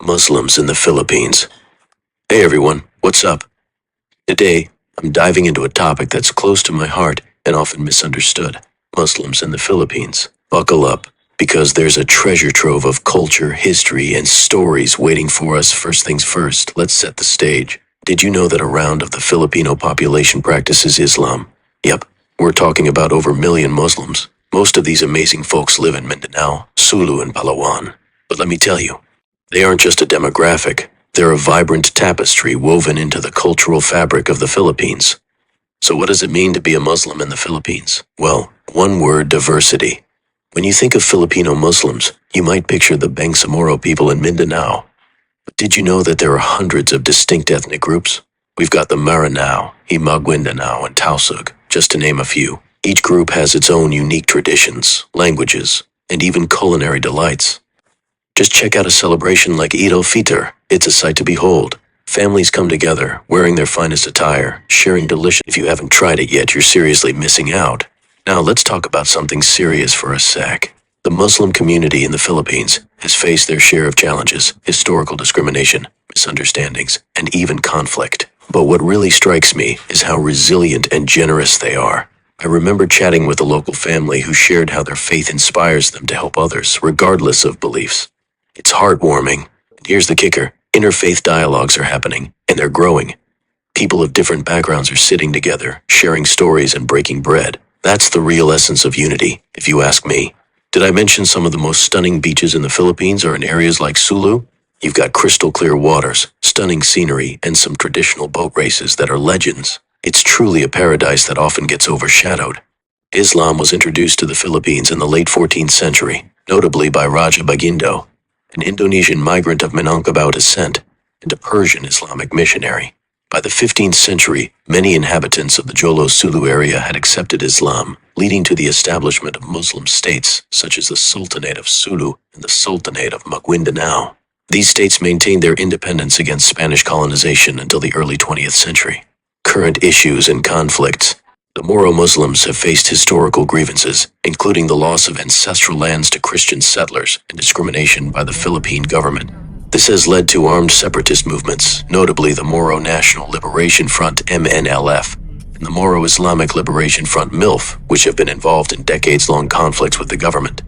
Muslims in the Philippines. Hey everyone, what's up? Today, I'm diving into a topic that's close to my heart and often misunderstood. Muslims in the Philippines. Buckle up, because there's a treasure trove of culture, history, and stories waiting for us. First things first, let's set the stage. Did you know that around of the Filipino population practices Islam? Yep, we're talking about over a million Muslims. Most of these amazing folks live in Mindanao, Sulu, and Palawan. But let me tell you, they aren't just a demographic. They're a vibrant tapestry woven into the cultural fabric of the Philippines. So what does it mean to be a Muslim in the Philippines? Well, one word: diversity. When you think of Filipino Muslims, you might picture the Bangsamoro people in Mindanao. But did you know that there are hundreds of distinct ethnic groups? We've got the Maranao, Maguindanao, and Tausug, just to name a few. Each group has its own unique traditions, languages, and even culinary delights. Just check out a celebration like Eid al-Fitr. It's a sight to behold. Families come together, wearing their finest attire, sharing delicious. If you haven't tried it yet, you're seriously missing out. Now let's talk about something serious for a sec. The Muslim community in the Philippines has faced their share of challenges, historical discrimination, misunderstandings, and even conflict. But what really strikes me is how resilient and generous they are. I remember chatting with a local family who shared how their faith inspires them to help others, regardless of beliefs. It's heartwarming. And here's the kicker: interfaith dialogues are happening, and they're growing. People of different backgrounds are sitting together, sharing stories and breaking bread. That's the real essence of unity, if you ask me. Did I mention some of the most stunning beaches in the Philippines are in areas like Sulu? You've got crystal clear waters, stunning scenery, and some traditional boat races that are legends. It's truly a paradise that often gets overshadowed. Islam was introduced to the Philippines in the late 14th century, notably by Raja Bagindo, an Indonesian migrant of Minangkabau descent, and a Persian Islamic missionary. By the 15th century, many inhabitants of the Jolo Sulu area had accepted Islam, leading to the establishment of Muslim states such as the Sultanate of Sulu and the Sultanate of Maguindanao. These states maintained their independence against Spanish colonization until the early 20th century. Current issues and conflicts. The Moro Muslims have faced historical grievances, including the loss of ancestral lands to Christian settlers and discrimination by the Philippine government. This has led to armed separatist movements, notably the Moro National Liberation Front (MNLF) and the Moro Islamic Liberation Front (MILF), which have been involved in decades-long conflicts with the government.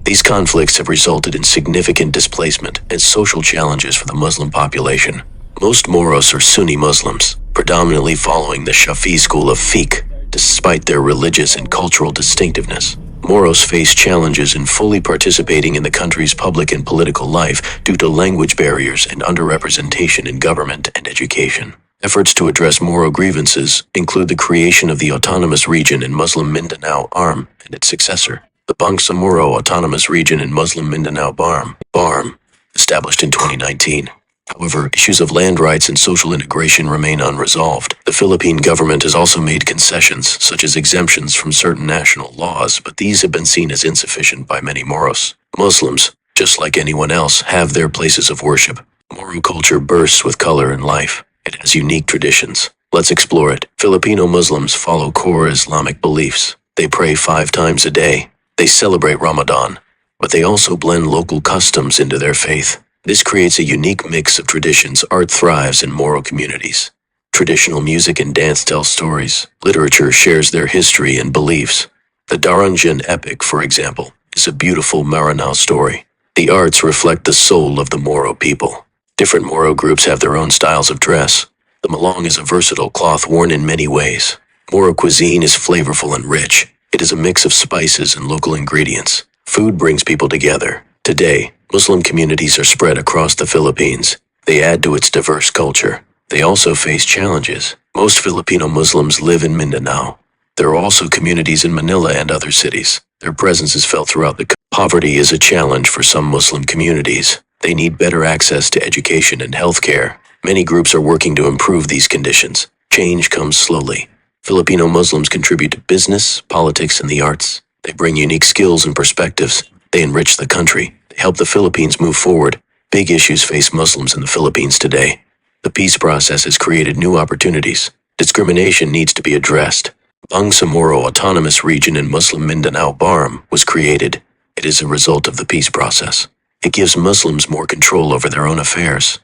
These conflicts have resulted in significant displacement and social challenges for the Muslim population. Most Moros are Sunni Muslims, predominantly following the Shafi'i school of fiqh. Despite their religious and cultural distinctiveness, Moros face challenges in fully participating in the country's public and political life due to language barriers and underrepresentation in government and education. Efforts to address Moro grievances include the creation of the Autonomous Region in Muslim Mindanao ARM and its successor, the Bangsamoro Autonomous Region in Muslim Mindanao BARM, established in 2019. However, issues of land rights and social integration remain unresolved. The Philippine government has also made concessions, such as exemptions from certain national laws, but these have been seen as insufficient by many Moros. Muslims, just like anyone else, have their places of worship. Moro culture bursts with color and life. It has unique traditions. Let's explore it. Filipino Muslims follow core Islamic beliefs. They pray 5 times a day. They celebrate Ramadan, but they also blend local customs into their faith. This creates a unique mix of traditions. Art thrives in Moro communities. Traditional music and dance tell stories. Literature shares their history and beliefs. The Daranjan epic, for example, is a beautiful Maranao story. The arts reflect the soul of the Moro people. Different Moro groups have their own styles of dress. The malong is a versatile cloth worn in many ways. Moro cuisine is flavorful and rich. It is a mix of spices and local ingredients. Food brings people together. Today, Muslim communities are spread across the Philippines. They add to its diverse culture. They also face challenges. Most Filipino Muslims live in Mindanao. There are also communities in Manila and other cities. Their presence is felt throughout the country. Poverty is a challenge for some Muslim communities. They need better access to education and healthcare. Many groups are working to improve these conditions. Change comes slowly. Filipino Muslims contribute to business, politics, and the arts. They bring unique skills and perspectives. They enrich the country. They help the Philippines move forward. Big issues face Muslims in the Philippines today. The peace process has created new opportunities. Discrimination needs to be addressed. Bangsamoro Autonomous Region in Muslim Mindanao BARM was created. It is a result of the peace process. It gives Muslims more control over their own affairs.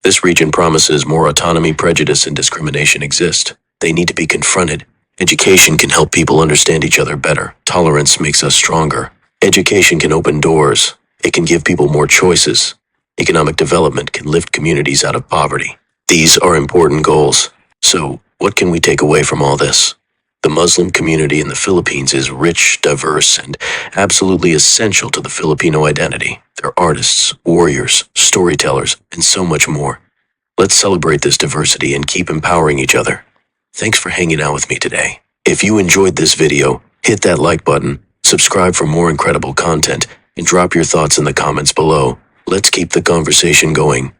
This region promises more autonomy. Prejudice and discrimination exist. They need to be confronted. Education can help people understand each other better. Tolerance makes us stronger. Education can open doors. It can give people more choices. Economic development can lift communities out of poverty. These are important goals. So, what can we take away from all this? The Muslim community in the Philippines is rich, diverse, and absolutely essential to the Filipino identity. They're artists, warriors, storytellers, and so much more. Let's celebrate this diversity and keep empowering each other. Thanks for hanging out with me today. If you enjoyed this video, hit that like button, subscribe for more incredible content, and drop your thoughts in the comments below. Let's keep the conversation going.